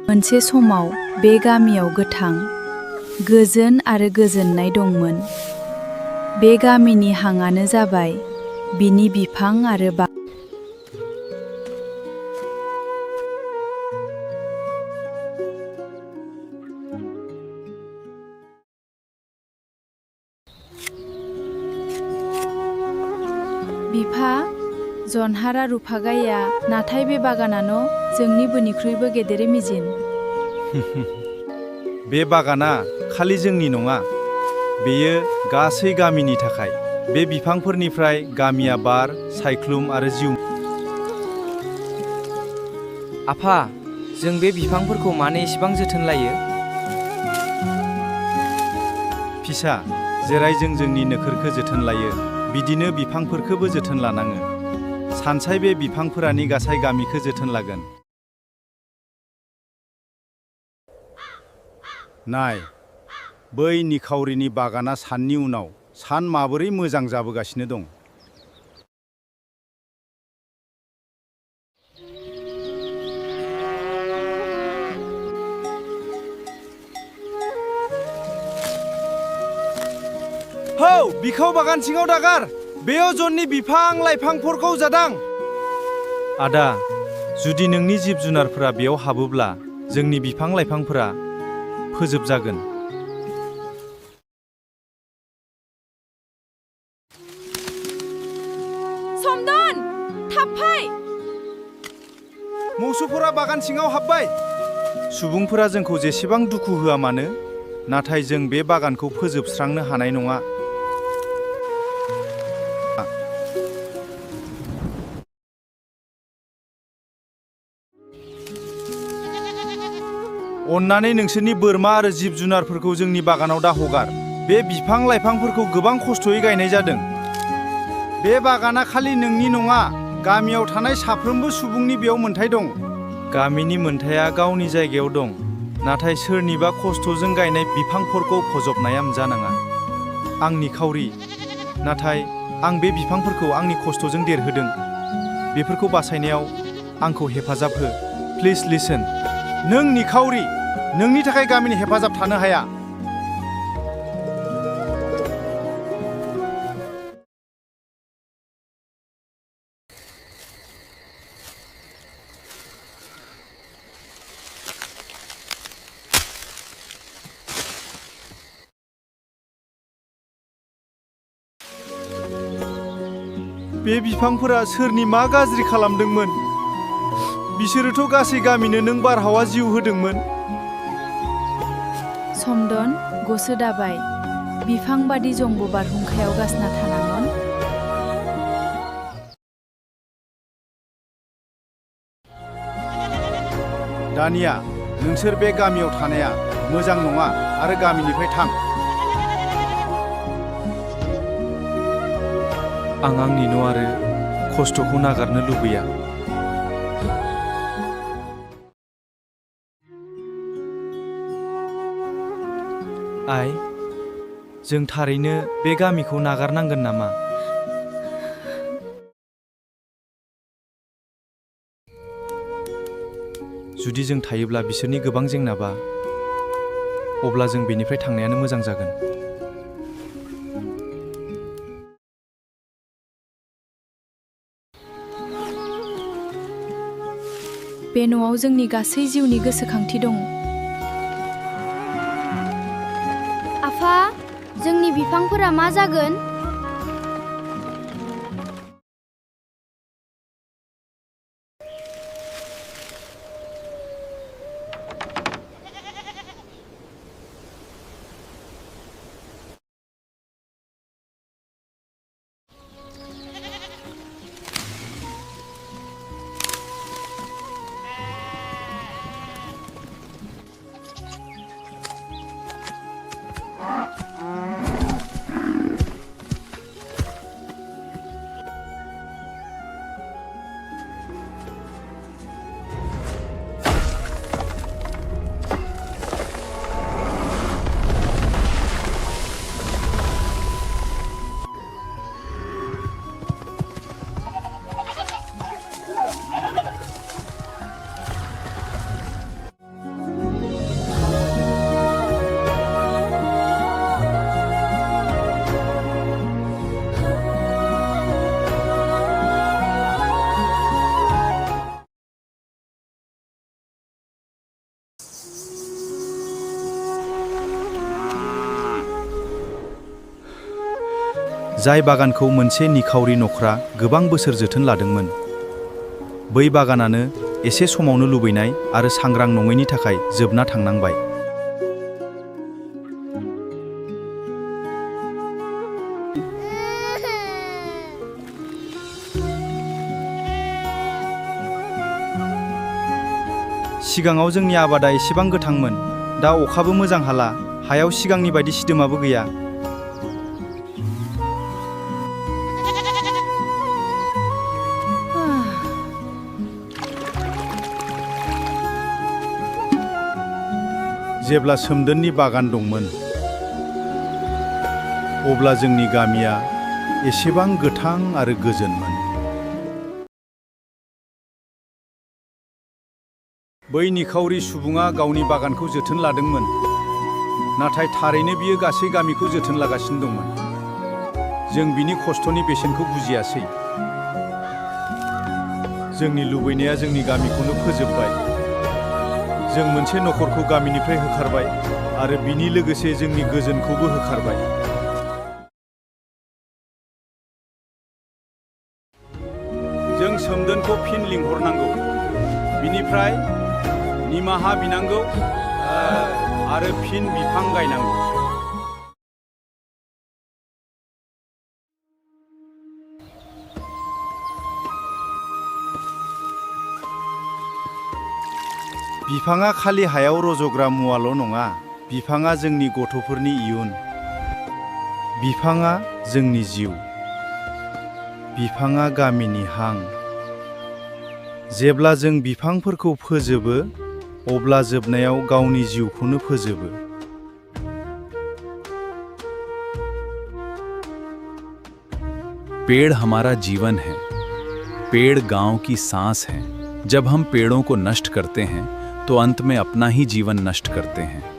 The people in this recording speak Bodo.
मोनसे समाव बे गामियाव गोथां, गोजोन आरो गोजोननाय दंमोन। बे गामिनि हांआनो जाबाय बिनि बिफां आरो बिफा, जनहारा रुफागाया नाथाय बे बागानानो जोंनि बयनिख्रुइबो गेदेरै मिजिन। बे बागाना खालि जोंनि नङा, बेयो गासै गामिनि थाखाय। बे बिफांफोरनिफ्राय गामिया बार, सायख्लुम आरो जिउ। आफा, जों बे बिफांफोरखौ मानो एसेबां जोथोन लायो? फिसा, जेरै जों जोंनि नोकोरखौ जोथोन लायो, बिदिनो बिफांफोरखौबो जोथोन लानाङो। सानसाय बे बिफांफोरानि गासै गामिखौ जोथोन लागोन। नाय, बै निखावरिनि बागाना साननि उनाव सान माबोरै मोजां जाबोगासिनो दं। हौ, बिखौ बागान सिङाव दागार। बेयाव जननि बिफां-लाइफांफोरखौ जादां। आदा, जुदि नोंनि जिब-जुनारफोरा बेयाव हाबोब्ला जोंनि बिफां-लाइफांफोरा फोजोबजागोन। समदन, थाब फै! मोसौफोरा बागान सिङाव हाबबाय। सुबुंफोरा जोंखौ जेसेबां दुखु होआ मानो, नाथाय जों बे बागानखौ फोजोबस्रांनो हानाय नङा। अन्नानै नोंसोरनि बोरमा आरो जिब-जुनारफोरखौ जोंनि बागानाव दाहगार। बे बिफां-लाइफांफोरखौ गोबां खस्थ'यै गायनाय जादों। बे बागाना खालि नोंनि नङा, गामियाव थानाय साफ्रोमबो सुबुंनि बेयाव मोन्थाय दं। गामिनि मोन्थाया गावनि जायगायाव दं, नाथाय सोरनिबा खस्थ'जों गायनाय बिफांफोरखौ फोजोबनाया जानाङा। आं निखावरि, नाथाय आं बे बिफांफोरखौ आंनि खस्थ'जों देरहोदों। बेफोरखौ बासायनायाव आंखौ हेफाजाब हो। Please listen. नों निखावरि, नोंनि थाखाय गामिनि हेफाजाब थानो हाया। बे बिफांफोरा सोरनि मा गाज्रि खालामदोंमोन? बिसोरोथ' गासै गामिनो नों बारहावा जिउ होदोंमोन। समदन, गोसो दाबाय। बिफां बादि जोंबो बारहुंखायाव गासना थानांगोन। दानिया, नोंसोर बे गामियाव थानाया मोजां नङा आरो गामिनिफ्राय थां। आं आंनि न' आरो खस्थ'खौ नागारनो लुबैया। आइ, जों थारैनो बे गामिखौ नागारनांगोन नामा? जुदि जों थायोब्ला बिसोरनि गोबां जेंनाबा, अब्ला जों बेनिफ्राय थांनायानो मोजां जागोन। बे न'आव जोंनि गासै जिउनि गोसोखांथि दं। आफा, जोंनि बिफांफोरा मा जागोन? जाय बागानखौ मोनसे निखावरि नखरा गोबां बोसोर जोथोन लादोंमोन। बै बागानानो एसे समावनो लुबैनाय आरो सांग्रां नङैनि थाखाय जोबना थांनांबाय। सिगाङाव जोंनि आबादा एसेबां गोथांमोन, दा अखाबो मोजां हाला, हायाव सिगांनि बायदि सिदोमाबो गैया। जेब्ला सोमदोननि बागान दंमोन, अब्ला जोंनि गामिया एसेबां गोथां आरो गोजोनमोन। बै निखावरि सुबुङा गावनि बागानखौ जोथोन लादोंमोन, नाथाय थारैनो बियो गासै गामिखौ जोथोन लागासिनो दंमोन। जों बिनि खस्थ'नि बेसेनखौ बुजियासै। जोंनि लुबैनाया जोंनि गामिखौनो फोजोबबाय। जों मोनसे नखरखौ गामिनिफ्राय होखारबाय आरो बिनि लोगोसे जोंनि गोजोनखौबो होखारबाय। जों सोमदोनखौ फिन लिंहरनांगौ, बिनिफ्राय निमाहा बिनांगौ आरो फिन बिफां गायनांगौ। बिफाङा खालि हायाव रज'ग्रा मुवाल' नङा, बिफाङा जोंनि गथ'फोरनि इयुन। बिफाङा जोंनि जिउ। बिफाङा गामिनि हां। जेब्ला जों बिफांफोरखौ फोजोबो, अब्ला जोबनायाव गावनि जिउखौनो फोजोबो। पेड़ हमारा जीवन है। पेड़ गांव की सांस है। जब हम पेड़ों को नष्ट करते हैं, तो अंत में अपना ही जीवन नष्ट करते हैं।